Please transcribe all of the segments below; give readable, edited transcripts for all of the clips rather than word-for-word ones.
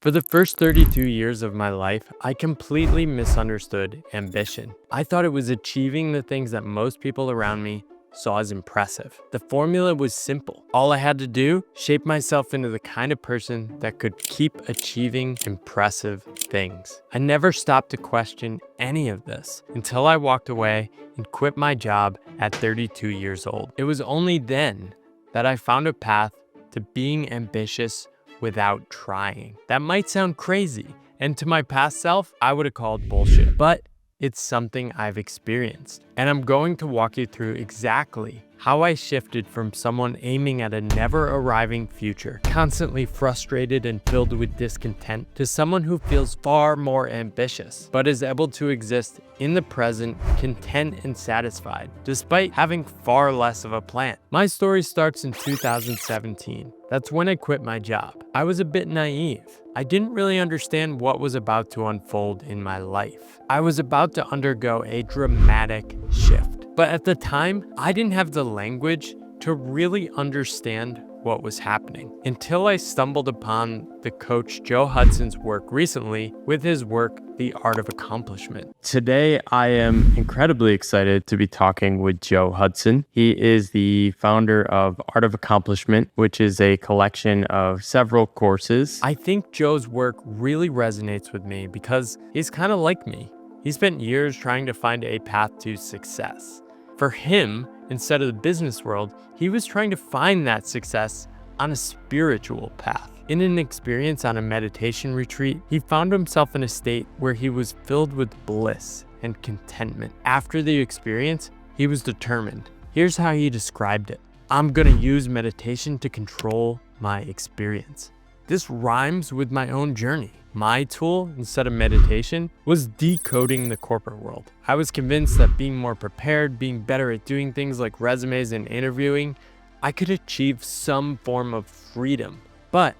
For the first 32 years of my life, I completely misunderstood ambition. I thought it was achieving the things that most people around me saw as impressive. The formula was simple. All I had to do, shape myself into the kind of person that could keep achieving impressive things. I never stopped to question any of this until I walked away and quit my job at 32 years old. It was only then that I found a path to being ambitious without trying. That might sound crazy, and to my past self, I would have called bullshit, but it's something I've experienced. And I'm going to walk you through exactly how I shifted from someone aiming at a never arriving future, constantly frustrated and filled with discontent, to someone who feels far more ambitious, but is able to exist in the present, content and satisfied, despite having far less of a plan. My story starts in 2017. That's when I quit my job. I was a bit naive. I didn't really understand what was about to unfold in my life. I was about to undergo a dramatic shift. But at the time, I didn't have the language to really understand what was happening until I stumbled upon the coach Joe Hudson's work recently with his work, The Art of Accomplishment. Today, I am incredibly excited to be talking with Joe Hudson. He is the founder of Art of Accomplishment, which is a collection of several courses. I think Joe's work really resonates with me because he's kind of like me. He spent years trying to find a path to success. For him, instead of the business world, he was trying to find that success on a spiritual path. In an experience on a meditation retreat, he found himself in a state where he was filled with bliss and contentment. After the experience, he was determined. Here's how he described it. I'm gonna use meditation to control my experience. This rhymes with my own journey. My tool, instead of meditation, was decoding the corporate world. I was convinced that being more prepared, being better at doing things like resumes and interviewing, I could achieve some form of freedom. But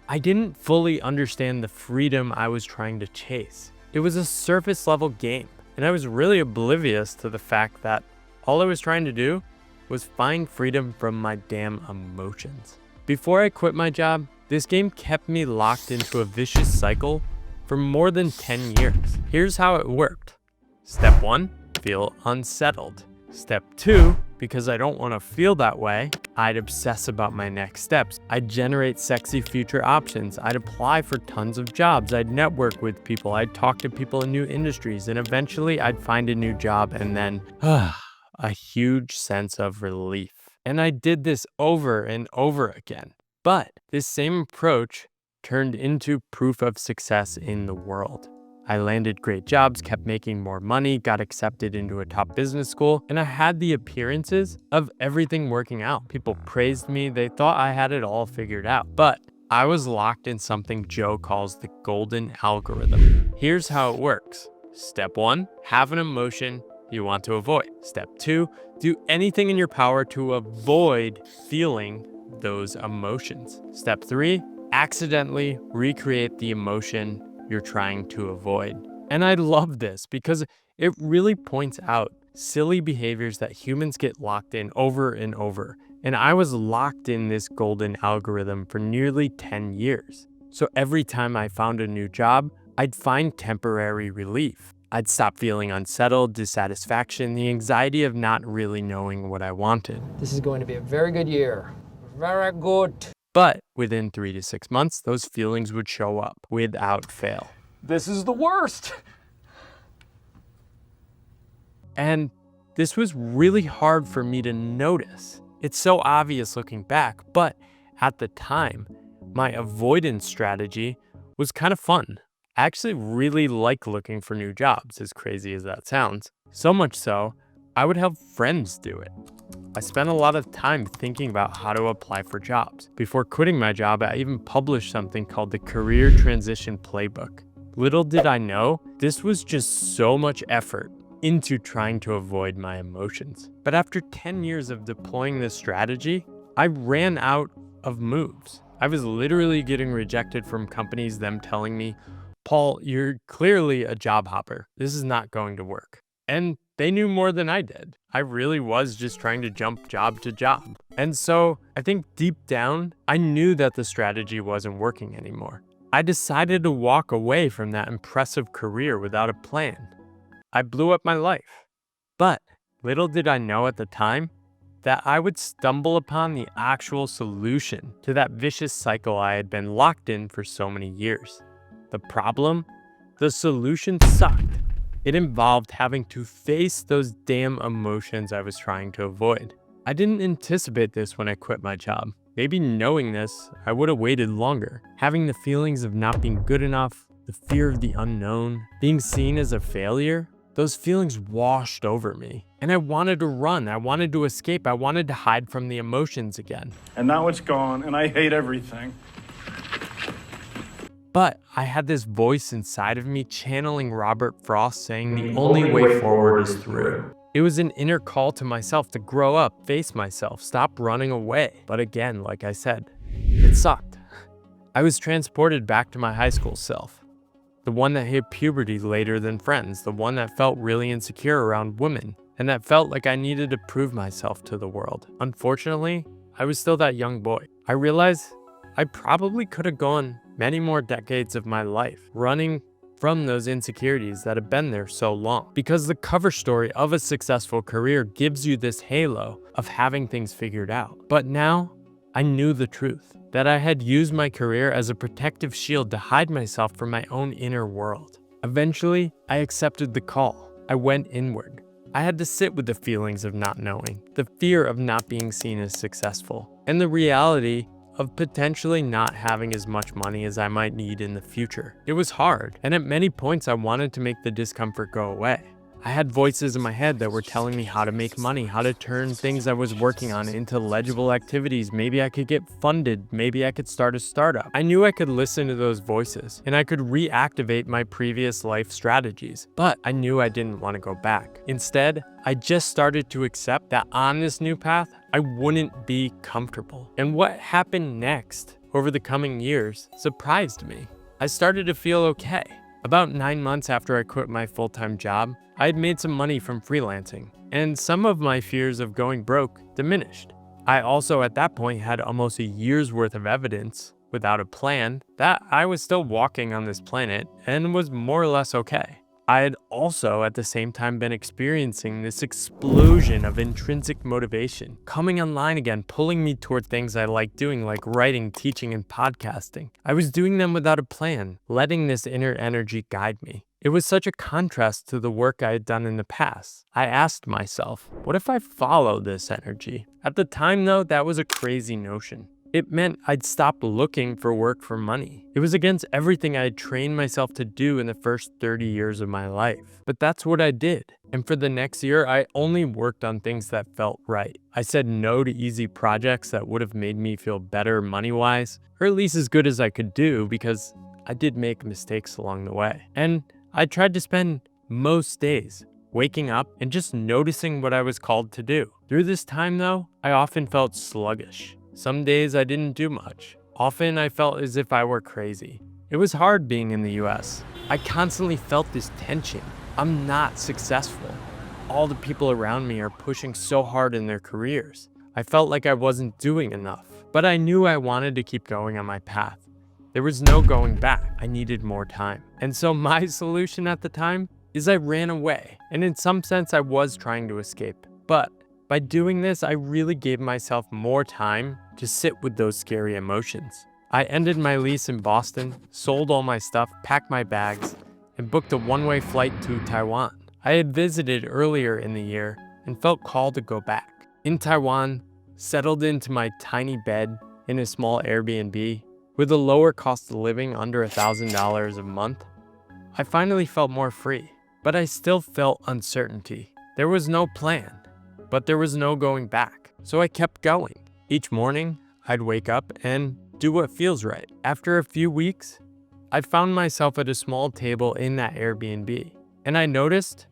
I didn't fully understand the freedom I was trying to chase. It was a surface level game, and I was really oblivious to the fact that all I was trying to do was find freedom from my damn emotions. Before I quit my job, this game kept me locked into a vicious cycle for more than 10 years. Here's how it worked. Step 1, feel unsettled. Step 2, because I don't want to feel that way, I'd obsess about my next steps. I'd generate sexy future options. I'd apply for tons of jobs. I'd network with people. I'd talk to people in new industries, and eventually I'd find a new job, and then a huge sense of relief. And I did this over and over again. But this same approach turned into proof of success in the world. I landed great jobs, kept making more money, got accepted into a top business school, and I had the appearances of everything working out. People praised me, they thought I had it all figured out. But I was locked in something Joe calls the golden algorithm. Here's how it works. Step 1, have an emotion you want to avoid. Step 2, do anything in your power to avoid feeling those emotions. Step 3, accidentally recreate the emotion you're trying to avoid. And I love this because it really points out silly behaviors that humans get locked in over and over. And I was locked in this golden algorithm for nearly 10 years. So every time I found a new job, I'd find temporary relief. I'd stop feeling unsettled, dissatisfaction, the anxiety of not really knowing what I wanted. This is going to be a very good year. Very good. But within 3 to 6 months, those feelings would show up without fail. This is the worst. And this was really hard for me to notice. It's so obvious looking back, but at the time, my avoidance strategy was kind of fun. I actually really like looking for new jobs, as crazy as that sounds. So much so, I would have friends do it. I spent a lot of time thinking about how to apply for jobs. Before quitting my job, I even published something called the Career Transition Playbook. Little did I know, this was just so much effort into trying to avoid my emotions. But after 10 years of deploying this strategy, I ran out of moves. I was literally getting rejected from companies, them telling me, Paul, you're clearly a job hopper. This is not going to work. And they knew more than I did. I really was just trying to jump job to job. And so I think deep down, I knew that the strategy wasn't working anymore. I decided to walk away from that impressive career without a plan. I blew up my life. But little did I know at the time that I would stumble upon the actual solution to that vicious cycle I had been locked in for so many years. The problem? The solution sucked. It involved having to face those damn emotions I was trying to avoid. I didn't anticipate this when I quit my job. Maybe knowing this, I would have waited longer. Having the feelings of not being good enough, the fear of the unknown, being seen as a failure, those feelings washed over me. And I wanted to run, I wanted to escape, I wanted to hide from the emotions again. And now it's gone, and I hate everything. But I had this voice inside of me channeling Robert Frost saying the only way forward is through. It was an inner call to myself to grow up, face myself, stop running away. But again, like I said, it sucked. I was transported back to my high school self. The one that hit puberty later than friends, the one that felt really insecure around women, and that felt like I needed to prove myself to the world. Unfortunately, I was still that young boy. I realized I probably could have gone many more decades of my life running from those insecurities that have been there so long. Because the cover story of a successful career gives you this halo of having things figured out. But now, I knew the truth, that I had used my career as a protective shield to hide myself from my own inner world. Eventually, I accepted the call. I went inward. I had to sit with the feelings of not knowing, the fear of not being seen as successful, and the reality of potentially not having as much money as I might need in the future. It was hard, and at many points I wanted to make the discomfort go away. I had voices in my head that were telling me how to make money, how to turn things I was working on into legible activities. Maybe I could get funded, maybe I could start a startup. I knew I could listen to those voices, and I could reactivate my previous life strategies, but I knew I didn't want to go back. Instead, I just started to accept that on this new path, I wouldn't be comfortable. And what happened next over the coming years surprised me. I started to feel okay. About 9 months after I quit my full-time job, I had made some money from freelancing, and some of my fears of going broke diminished. I also at that point had almost a year's worth of evidence, without a plan, that I was still walking on this planet and was more or less okay. I had also at the same time been experiencing this explosion of intrinsic motivation, coming online again, pulling me toward things I like doing like writing, teaching, and podcasting. I was doing them without a plan, letting this inner energy guide me. It was such a contrast to the work I had done in the past. I asked myself, what if I follow this energy? At the time though, that was a crazy notion. It meant I'd stop looking for work for money. It was against everything I had trained myself to do in the first 30 years of my life. But that's what I did. And for the next year, I only worked on things that felt right. I said no to easy projects that would have made me feel better money-wise, or at least as good as I could do, because I did make mistakes along the way. And I tried to spend most days waking up and just noticing what I was called to do. Through this time though, I often felt sluggish. Some days I didn't do much. Often I felt as if I were crazy. It was hard being in the US. I constantly felt this tension. I'm not successful. All the people around me are pushing so hard in their careers. I felt like I wasn't doing enough, but I knew I wanted to keep going on my path. There was no going back. I needed more time. And so my solution at the time is I ran away. And in some sense I was trying to escape. But by doing this, I really gave myself more time to sit with those scary emotions. I ended my lease in Boston, sold all my stuff, packed my bags, and booked a one-way flight to Taiwan. I had visited earlier in the year and felt called to go back. In Taiwan, settled into my tiny bed in a small Airbnb, with a lower cost of living under $1,000 a month, I finally felt more free. But I still felt uncertainty. There was no plan. But there was no going back, so I kept going. Each morning, I'd wake up and do what feels right. After a few weeks, I found myself at a small table in that Airbnb, and I noticed,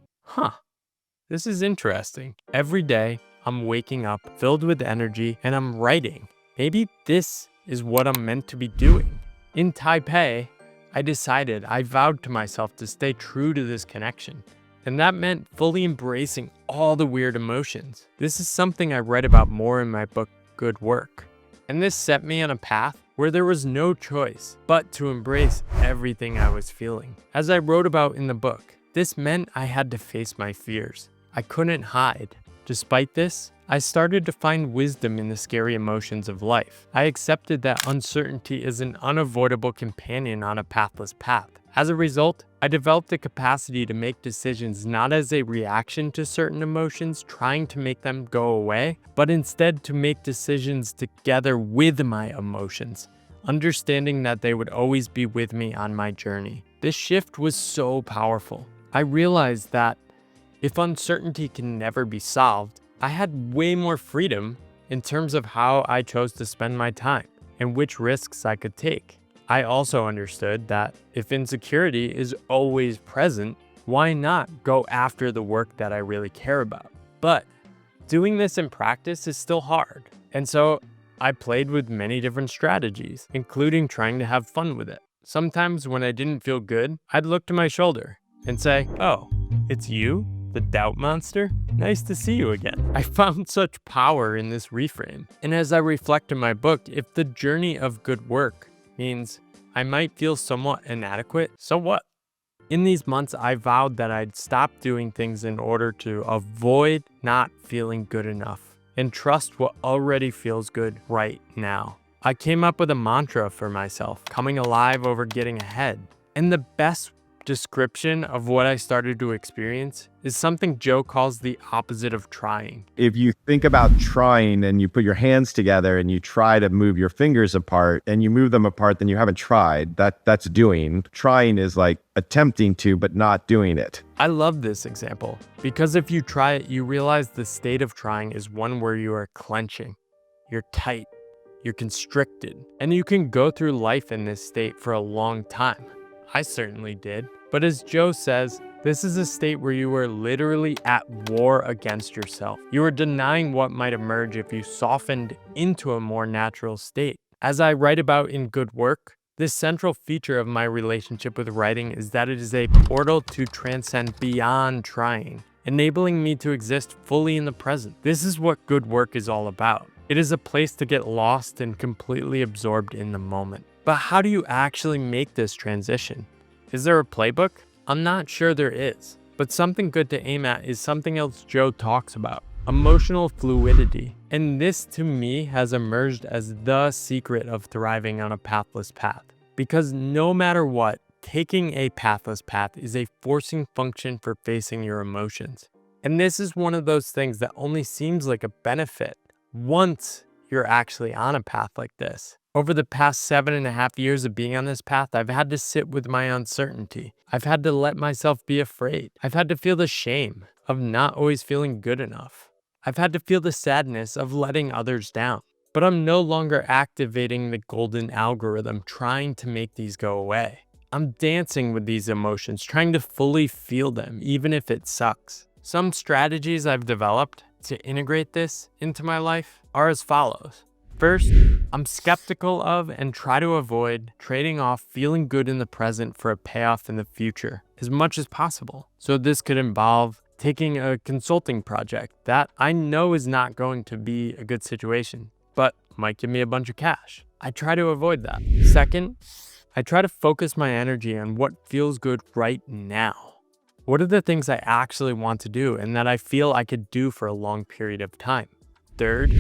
this is interesting. Every day, I'm waking up filled with energy and I'm writing. Maybe this is what I'm meant to be doing. In Taipei, I vowed to myself to stay true to this connection. And that meant fully embracing all the weird emotions. This is something I read about more in my book, Good Work. And this set me on a path where there was no choice but to embrace everything I was feeling. As I wrote about in the book, this meant I had to face my fears. I couldn't hide. Despite this, I started to find wisdom in the scary emotions of life. I accepted that uncertainty is an unavoidable companion on a pathless path. As a result, I developed the capacity to make decisions not as a reaction to certain emotions, trying to make them go away, but instead to make decisions together with my emotions, understanding that they would always be with me on my journey. This shift was so powerful. I realized that if uncertainty can never be solved, I had way more freedom in terms of how I chose to spend my time and which risks I could take. I also understood that if insecurity is always present, why not go after the work that I really care about? But doing this in practice is still hard. And so I played with many different strategies, including trying to have fun with it. Sometimes when I didn't feel good, I'd look to my shoulder and say, "Oh, it's you? The doubt monster? Nice to see you again." I found such power in this reframe. And as I reflect in my book, if the journey of good work means I might feel somewhat inadequate, so what? In these months, I vowed that I'd stop doing things in order to avoid not feeling good enough and trust what already feels good right now. I came up with a mantra for myself, coming alive over getting ahead. And the best description of what I started to experience is something Joe calls the opposite of trying. If you think about trying and you put your hands together and you try to move your fingers apart and you move them apart, then you haven't tried. That's doing. Trying is like attempting to, but not doing it. I love this example because if you try it, you realize the state of trying is one where you are clenching, you're tight, you're constricted, and you can go through life in this state for a long time. I certainly did. But as Joe says, this is a state where you are literally at war against yourself. You are denying what might emerge if you softened into a more natural state. As I write about in Good Work, this central feature of my relationship with writing is that it is a portal to transcend beyond trying, enabling me to exist fully in the present. This is what good work is all about. It is a place to get lost and completely absorbed in the moment. But how do you actually make this transition? Is there a playbook? I'm not sure there is, but something good to aim at is something else Joe talks about: emotional fluidity. And this to me has emerged as the secret of thriving on a pathless path. Because no matter what, taking a pathless path is a forcing function for facing your emotions. And this is one of those things that only seems like a benefit once you're actually on a path like this. Over the past 7.5 years of being on this path, I've had to sit with my uncertainty. I've had to let myself be afraid. I've had to feel the shame of not always feeling good enough. I've had to feel the sadness of letting others down. But I'm no longer activating the golden algorithm trying to make these go away. I'm dancing with these emotions, trying to fully feel them, even if it sucks. Some strategies I've developed to integrate this into my life are as follows. First, I'm skeptical of and try to avoid trading off feeling good in the present for a payoff in the future as much as possible. So this could involve taking a consulting project that I know is not going to be a good situation, but might give me a bunch of cash. I try to avoid that. Second, I try to focus my energy on what feels good right now. What are the things I actually want to do and that I feel I could do for a long period of time? Third,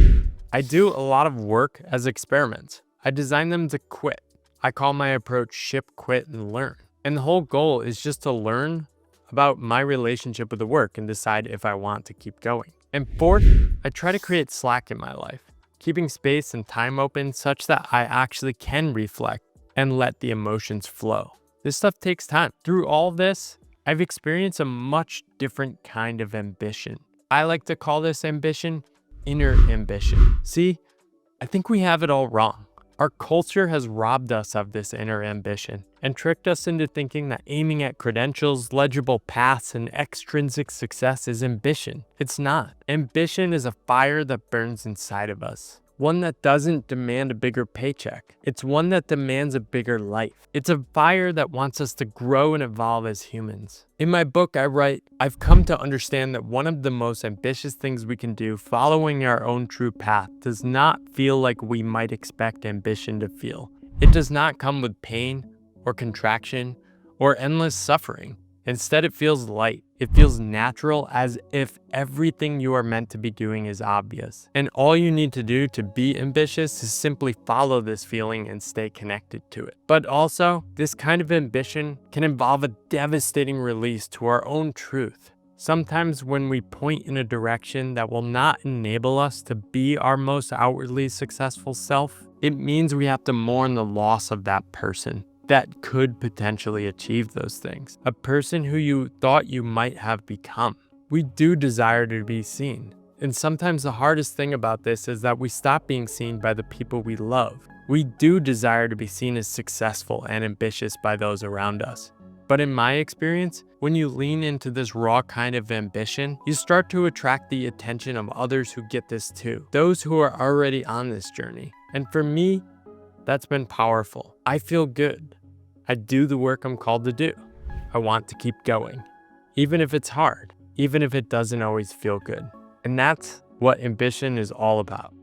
I do a lot of work as experiments. I design them to quit. I call my approach ship, quit, and learn. And the whole goal is just to learn about my relationship with the work and decide if I want to keep going. And fourth, I try to create slack in my life, keeping space and time open such that I actually can reflect and let the emotions flow. This stuff takes time. Through all this, I've experienced a much different kind of ambition. I like to call this ambition inner ambition. See, I think we have it all wrong. Our culture has robbed us of this inner ambition and tricked us into thinking that aiming at credentials, legible paths, and extrinsic success is ambition. It's not. Ambition is a fire that burns inside of us. one that doesn't demand a bigger paycheck. It's one that demands a bigger life. It's a fire that wants us to grow and evolve as humans. In my book, I write, I've come to understand that one of the most ambitious things we can do following our own true path does not feel like we might expect ambition to feel. It does not come with pain or contraction or endless suffering. Instead, it feels light. It feels natural, as if everything you are meant to be doing is obvious. And all you need to do to be ambitious is simply follow this feeling and stay connected to it. But also, this kind of ambition can involve a devastating release to our own truth. Sometimes when we point in a direction that will not enable us to be our most outwardly successful self, it means we have to mourn the loss of that person that could potentially achieve those things. A person who you thought you might have become. We do desire to be seen. And sometimes the hardest thing about this is that we stop being seen by the people we love. We do desire to be seen as successful and ambitious by those around us. But in my experience, when you lean into this raw kind of ambition, you start to attract the attention of others who get this too. Those who are already on this journey. And for me, that's been powerful. I feel good. I do the work I'm called to do. I want to keep going, even if it's hard, even if it doesn't always feel good. And that's what ambition is all about.